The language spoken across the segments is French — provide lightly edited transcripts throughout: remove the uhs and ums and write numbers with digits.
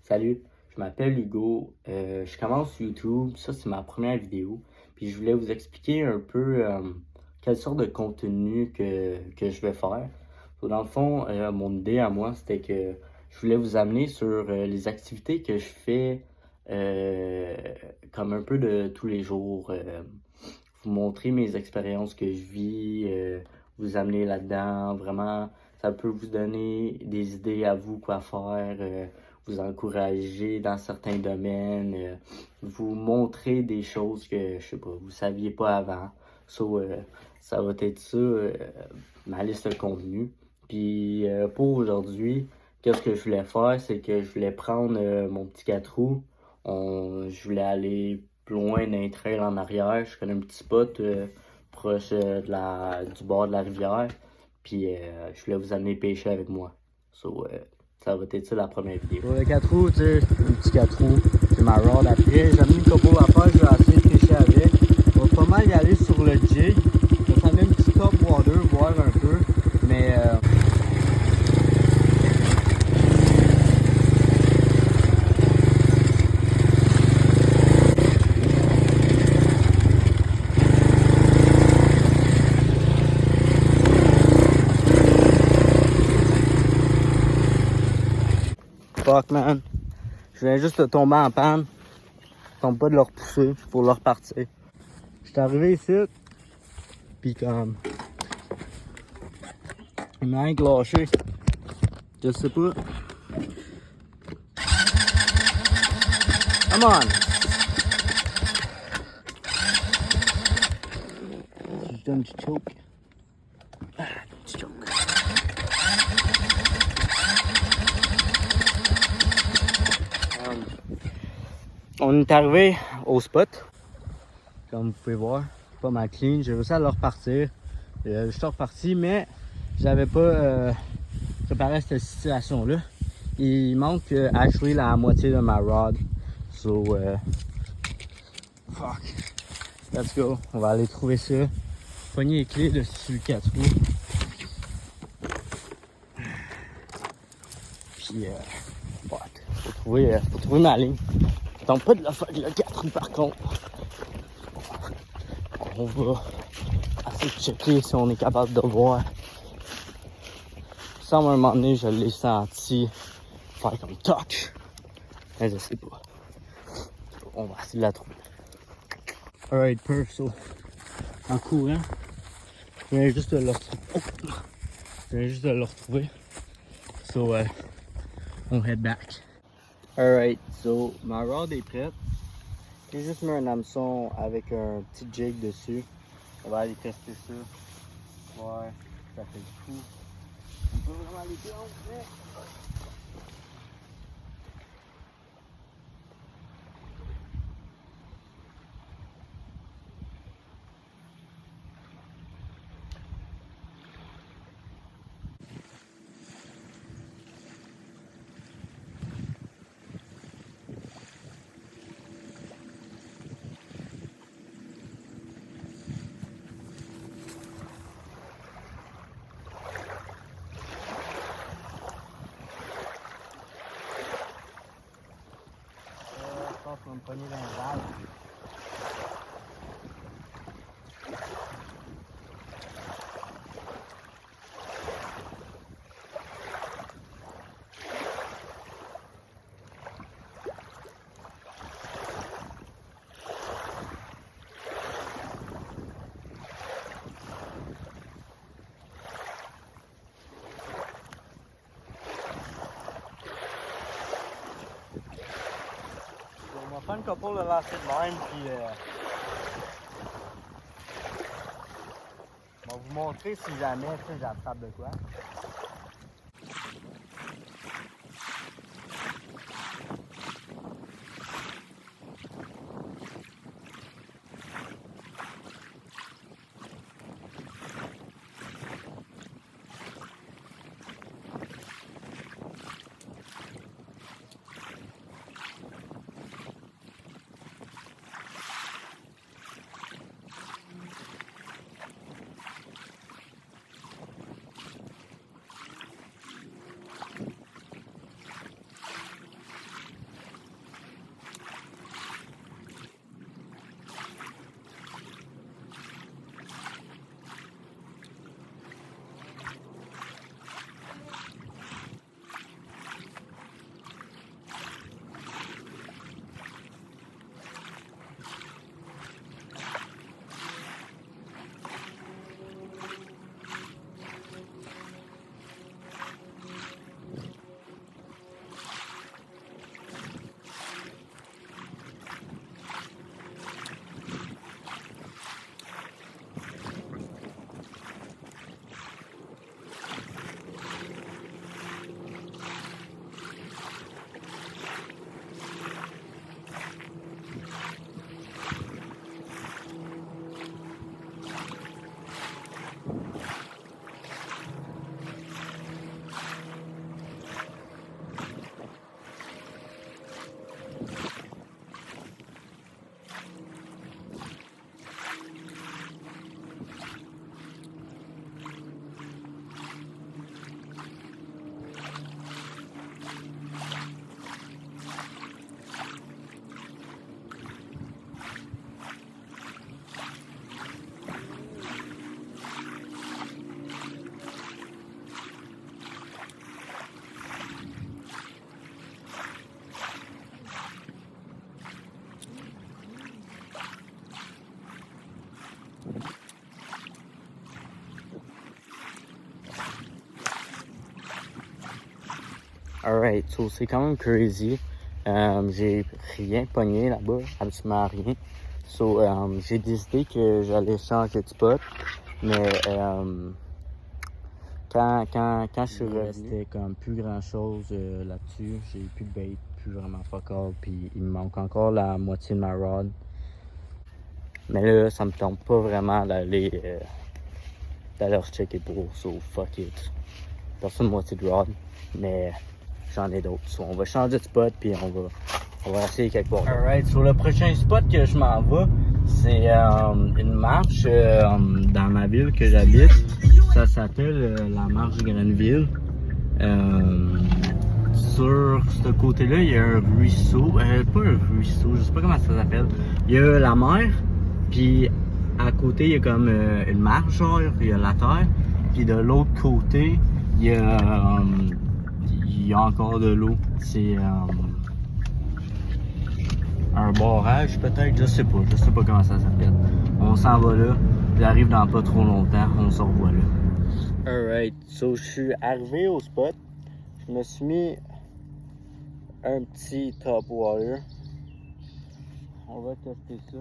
Salut, je m'appelle Hugo, je commence YouTube, ça c'est ma première vidéo, puis je voulais vous expliquer un peu quelle sorte de contenu que je vais faire. Dans le fond, mon idée à moi, c'était que je voulais vous amener sur les activités que je fais comme un peu de tous les jours, vous montrer mes expériences que je vis, vous amener là-dedans, vraiment, ça peut vous donner des idées à vous quoi faire. Vous encourager dans certains domaines, vous montrer des choses que, je sais pas, vous saviez pas avant. So, ça va être ça, ma liste de contenu. Puis pour aujourd'hui, qu'est-ce que je voulais faire, c'est que je voulais prendre mon petit 4 roues. Je voulais aller plus loin d'un trail en arrière. Je connais un petit spot proche du bord de la rivière. Puis je voulais vous amener pêcher avec moi. So, ça va être ça la première vidéo. Pour le 4 roues, tu sais, un petit 4 roues, c'est ma rod. Après, j'ai mis une couple à faire, je vais essayer de pêcher avec. On va pas mal y aller sur le jig. Je vais s'amener un petit top water, voir un peu. Mais fuck man. Je viens juste de tomber en panne. Tombe pas de le repousser pour le repartir. J'étais arrivé ici. Puis comme. Il m'a rien que lâché. Je sais pas. Come on! Je donne du choke. Du choke. On est arrivé au spot. Comme vous pouvez voir, pas mal clean. J'ai réussi à le repartir. Je suis reparti, mais j'avais pas préparé cette situation-là. Il manque actually la moitié de ma rod. So, fuck. Let's go. On va aller trouver ça. Pogner les clés dessus le 4 roues. Puis, faut trouver ma ligne. Je tente pas de le faire avec le 4 roues par contre. On va essayer de checker si on est capable de voir. Sans à un moment donné, je l'ai senti faire comme toc. Mais je sais pas. On va essayer de la trouver. Alright, perf, so. En courant, je viens juste de le retrouver. Oh. Je viens juste de le retrouver. So, on head back. Alright, so, ma rod est prête. J'ai juste mis un hameçon avec un petit jig dessus. On va aller tester ça. Ouais, ça fait du coup. On peut vraiment aller plus haut, mais... Je pense qu'on va me pogner dans les arbres. On va faire une couple de lancer de même, puis on va vous montrer si jamais j'attrape de quoi. Alright, so c'est quand même crazy. J'ai rien pogné là-bas, absolument rien. So, j'ai décidé que j'allais changer de spot, mais quand je suis revenu, c'était comme plus grand-chose là-dessus. J'ai plus de bait, plus vraiment fuck all, puis il me manque encore la moitié de ma rod. Mais là, ça me tombe pas vraiment d'aller rechecker pour, so fuck it. Personne moitié de rod, mais j'en ai d'autres. So, on va changer de spot, puis on va essayer quelque part. Alright, sur le prochain spot que je m'en vais, c'est une marche dans ma ville que j'habite. Ça s'appelle la marche Grenville. Sur ce côté-là, il y a un ruisseau. Pas un ruisseau, je sais pas comment ça s'appelle. Il y a la mer, puis à côté, il y a comme une marche, genre, il y a la terre. Puis de l'autre côté, il y a encore de l'eau. C'est un barrage peut-être, je sais pas comment ça s'appelle. On s'en va là, j'arrive dans pas trop longtemps, on se revoit là. Alright, so je suis arrivé au spot, je me suis mis un petit top water. On va tester ça.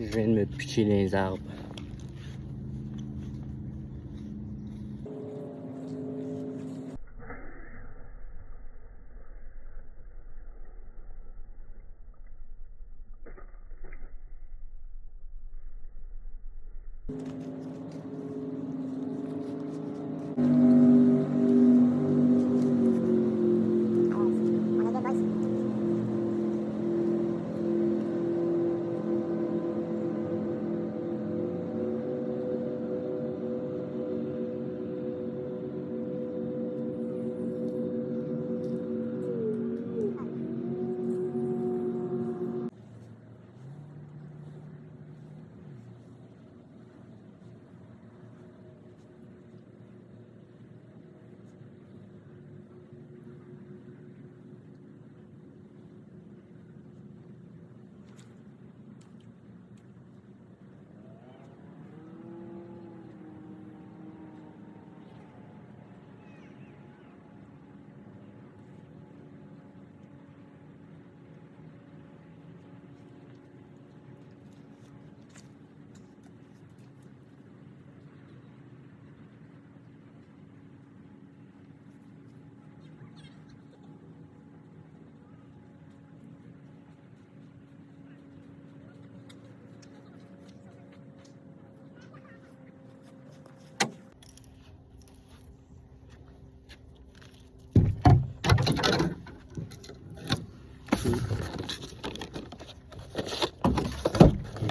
Je viens de me pitcher dans les arbres.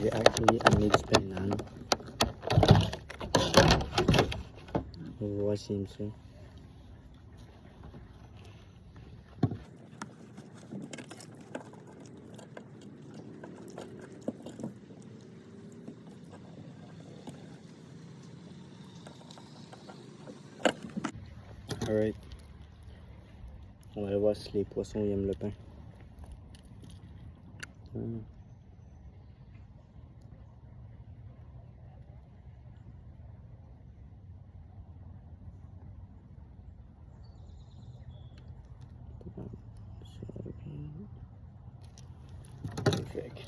J'ai actually amené du peignane. On va voir s'il aime ça. Alright. On va aller voir si les poissons aiment le pain. Perfect.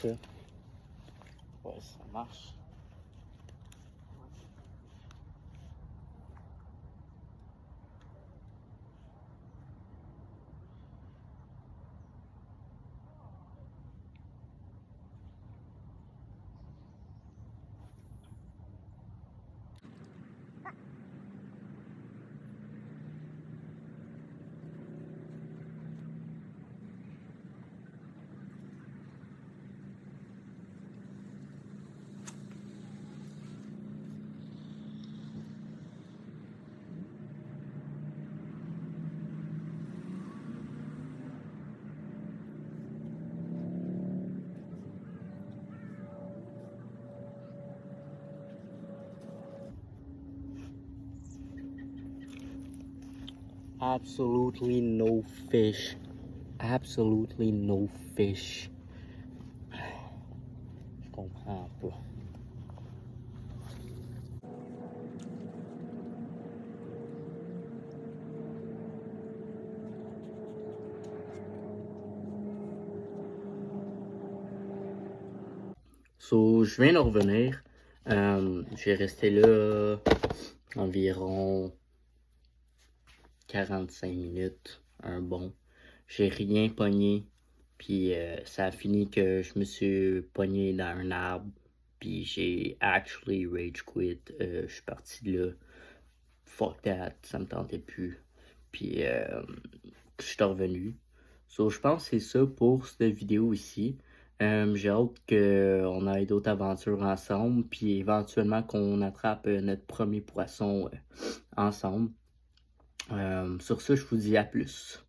ça. Ouais, ça marche. Absolutely no fish. Absolutely no fish. Je comprends pas. So, je viens de revenir. J'ai resté là environ 45 minutes, un bon. J'ai rien pogné, puis ça a fini que je me suis pogné dans un arbre, puis j'ai actually rage quit. Je suis parti de là. Fuck that, ça me tentait plus. Puis je suis revenu. So, je pense que c'est ça pour cette vidéo ici. J'ai hâte qu'on ait d'autres aventures ensemble, puis éventuellement qu'on attrape notre premier poisson ensemble. Sur ce, je vous dis à plus.